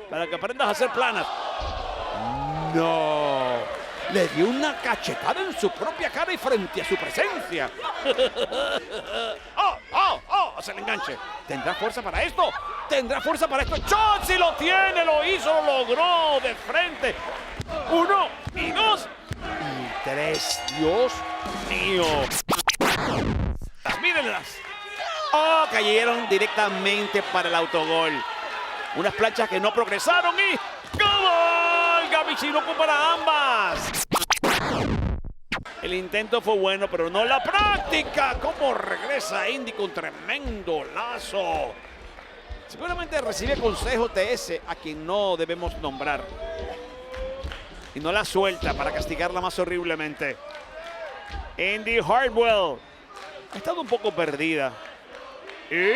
Para que aprendas a hacer planas. No. Le dio una cachetada en su propia cara y frente a su presencia. ¡Oh! Hace el enganche. ¿Tendrá fuerza para esto? ¿Tendrá fuerza para esto? ¡Shot! ¡Sí lo tiene! ¡Lo hizo! ¡Lo logró! De frente. 1 y 2 y 3. ¡Dios mío! ¡Mírenlas! ¡Oh! Cayeron directamente para el autogol. Unas planchas que no progresaron y... ¡Gol! Gabichinoku para ambas. El intento fue bueno, pero no la práctica. ¿Cómo regresa Indy con tremendo lazo? Seguramente recibe consejos de ese a quien no debemos nombrar. Y no la suelta para castigarla más horriblemente. Indy Hartwell ha estado un poco perdida. Y...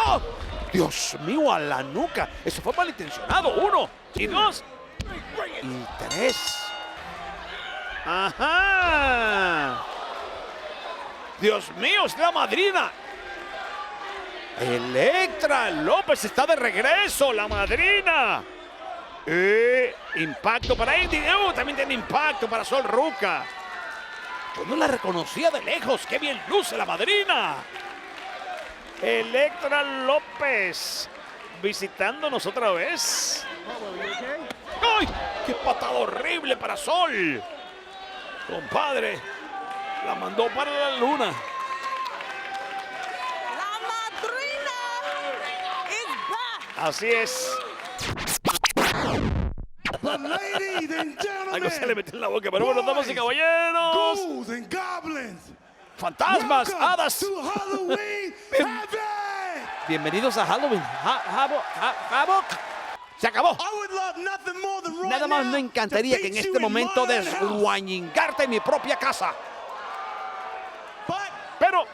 ¡oh! Dios mío, a la nuca. Eso fue malintencionado. 1 y 2 y 3. ¡Ajá! Dios mío, es la madrina. Elektra López está de regreso, la madrina. Impacto para Indy. También tiene impacto para Sol Ruca. Yo no la reconocía de lejos. ¡Qué bien luce la madrina! Elektra López visitándonos otra vez. ¡Ay! ¡Qué patada horrible para Sol! Compadre, la mandó para la luna. La madrina is back. Así es. Ladies and Algo se le gentlemen, metió en la boca, pero bueno, damas y caballeros. ghouls and goblins, Fantasmas, welcome hadas. to Halloween Heaven. Bienvenidos a Halloween. Havoc. Se acabó. I would love nothing more than right Nada más now me encantaría to que en beat este you in momento my own house. desguañingarte en mi propia casa. But Pero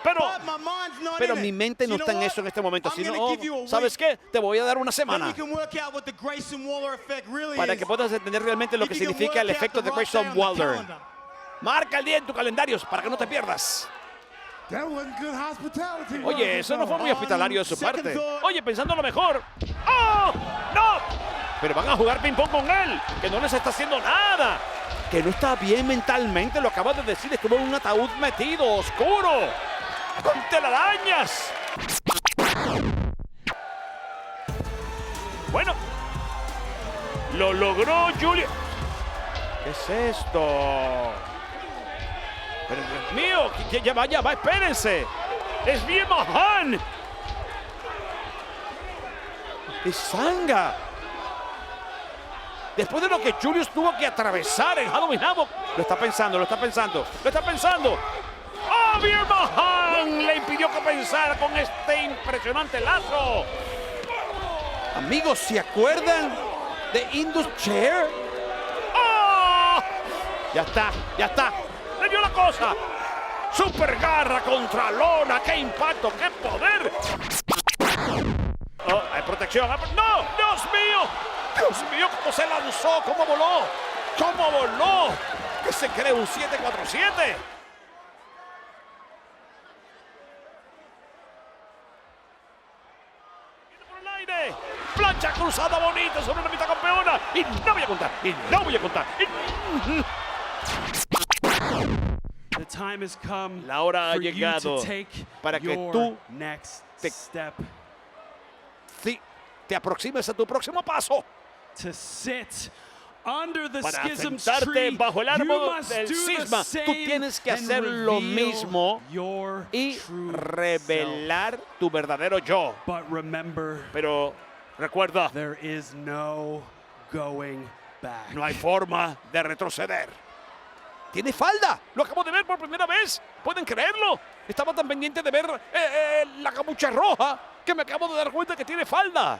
my mind's not Pero in mi it. mente no You know está en what? eso en este momento. I'm Si gonna no, give you a ¿sabes week. qué? Te voy a dar una Then semana we can work out what the Grayson Waller effect really para is. que puedas entender realmente lo If que you can significa el work out efecto the de right day Grayson on the Waller. calendar. Marca el día en tu calendario para que no te pierdas. That wasn't good hospitality. Oye, eso no fue muy hospitalario de su Second parte. thought. Oye, pensando lo mejor. ¡Oh! ¡No! Pero van a jugar ping-pong con él, que no les está haciendo nada. Que no está bien mentalmente, lo acabas de decir. Estuvo en un ataúd metido, oscuro, con telarañas. Bueno, lo logró Julia. ¿Qué es esto? Pero Dios mío, ya va, espérense. Es bien Mahan. Es Sanga. Después de lo que Julius tuvo que atravesar en Halloween Havoc. Lo está pensando. ¡Oh, bien Mahan! Le impidió que pensara con este impresionante lazo. Amigos, ¿se acuerdan de Indus Chair? ¡Oh! Ya está. Le dio la cosa. Super garra contra lona. ¡Qué impacto! ¡Qué poder! Oh, hay protección. ¡No! ¡Dios mío! ¡Cómo se lanzó! ¡Cómo voló! ¿Qué se cree? ¿Un 747? Viene por el aire. Plancha cruzada bonita sobre la mitad campeona. Y no voy a contar. The time has come La hora ha for you llegado to take para que your tú next te- step, Sí, te aproximes a tu próximo paso. to sit under the Para schism's sentarte tree. bajo el You árbol must del do the cisma. Tú same tienes que and hacer lo reveal mismo your y true revelar tu verdadero yo. self. But remember, Pero recuerda, there is no going back. no hay forma de retroceder. Tiene falda. Lo acabo de ver por primera vez. ¿Pueden creerlo? Estaba tan pendiente de ver la capucha roja que me acabo de dar cuenta que tiene falda.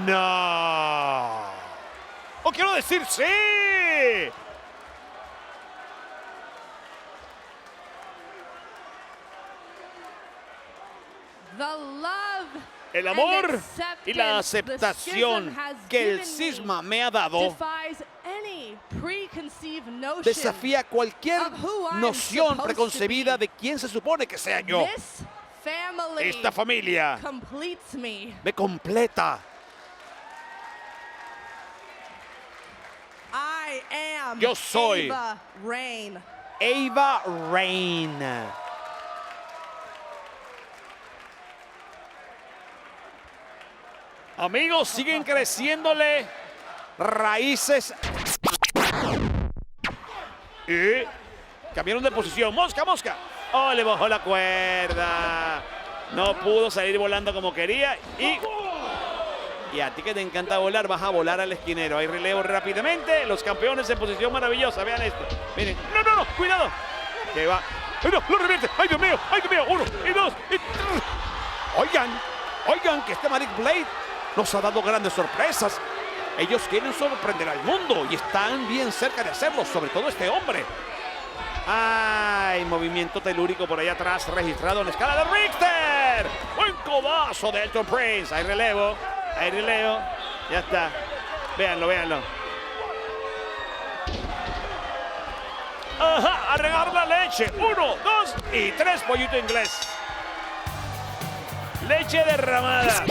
No. O quiero decir sí. El amor y la aceptación que el cisma me ha dado desafía cualquier noción preconcebida de quién se supone que sea yo. Esta familia me completa. Yo soy Ava Raine. Ava Raine. Amigos, siguen creciéndole raíces. Y cambiaron de posición. Mosca, Mosca. Oh, le bajó la cuerda. No pudo salir volando como quería. Y a ti que te encanta volar, vas a volar al esquinero. Hay relevo rápidamente. Los campeones en posición maravillosa. Vean esto. Miren. No, no, no. Cuidado. Que va. ¡Ay, no! ¡Lo revierte! ¡Ay, Dios mío! ¡Ay, Dios mío! 1 y 2 y 3. Oigan, que este Malik Blade nos ha dado grandes sorpresas. Ellos quieren sorprender al mundo y están bien cerca de hacerlo, sobre todo este hombre. ¡Ay! Movimiento telúrico por ahí atrás, registrado en la escala de Richter. ¡Buen codazo de Elton Prince! Hay relevo. Ya está. Véanlo. Ajá, a regar la leche. 1, 2 y 3, pollito inglés. Leche derramada.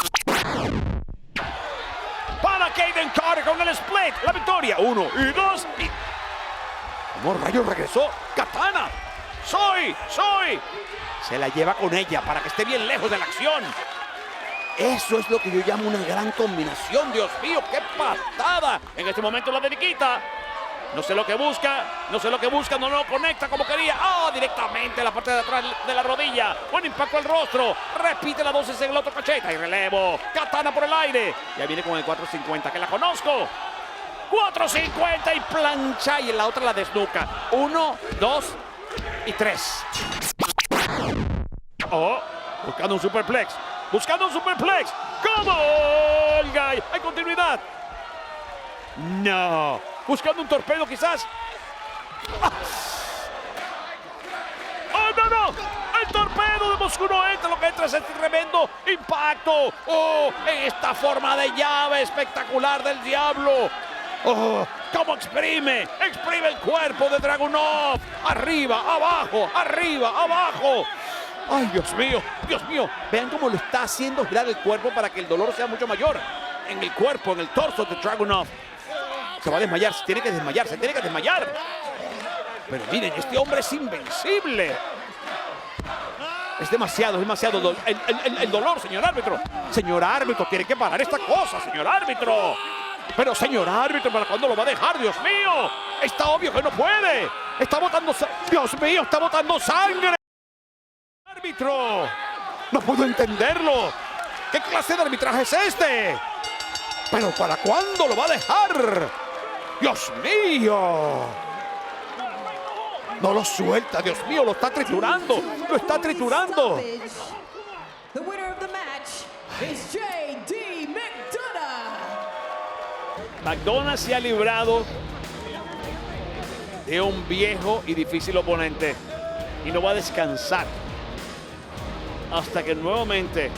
Para Kayden Carter con el split. La victoria. 1 y 2 y... ¿Cómo rayos regresó? ¡Katana! ¡Soy! Se la lleva con ella para que esté bien lejos de la acción. Eso es lo que yo llamo una gran combinación. Dios mío, qué patada. En este momento la de Nikita. No sé lo que busca, no lo conecta como quería. Directamente a la parte de atrás de la rodilla. Buen impacto al rostro. Repite la dosis en el otro cachete. Y relevo. Katana por el aire. Ya viene con el 450, que la conozco. 450 y plancha. Y en la otra la desnuca. 1, 2 y 3. Buscando un superplex. ¡Cómo! Guy. Hay continuidad. No. Buscando un torpedo quizás. No. El torpedo de Moscú no entra. Lo que entra es este tremendo impacto. Esta forma de llave espectacular del diablo. Cómo exprime el cuerpo de Dragunov. Arriba, abajo. Ay, Dios mío. Vean cómo lo está haciendo girar el cuerpo para que el dolor sea mucho mayor. En el cuerpo, en el torso de Dragunov. Se va a desmayar, se tiene que desmayar. Pero miren, este hombre es invencible. Es demasiado el dolor, señor árbitro. Señor árbitro, tiene que parar esta cosa, señor árbitro. Pero señor árbitro, ¿para cuándo lo va a dejar? Dios mío, está obvio que no puede. Está botando sangre. Árbitro, no puedo entenderlo. ¿Qué clase de arbitraje es este? ¿Pero para cuándo lo va a dejar? ¡Dios mío! No lo suelta, Dios mío, lo está triturando. The winner of the match is J.D. McDonough. McDonough se ha librado de un viejo y difícil oponente y no va a descansar hasta que nuevamente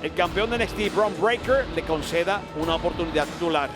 el campeón de NXT, Bron Breakker, le conceda una oportunidad titular.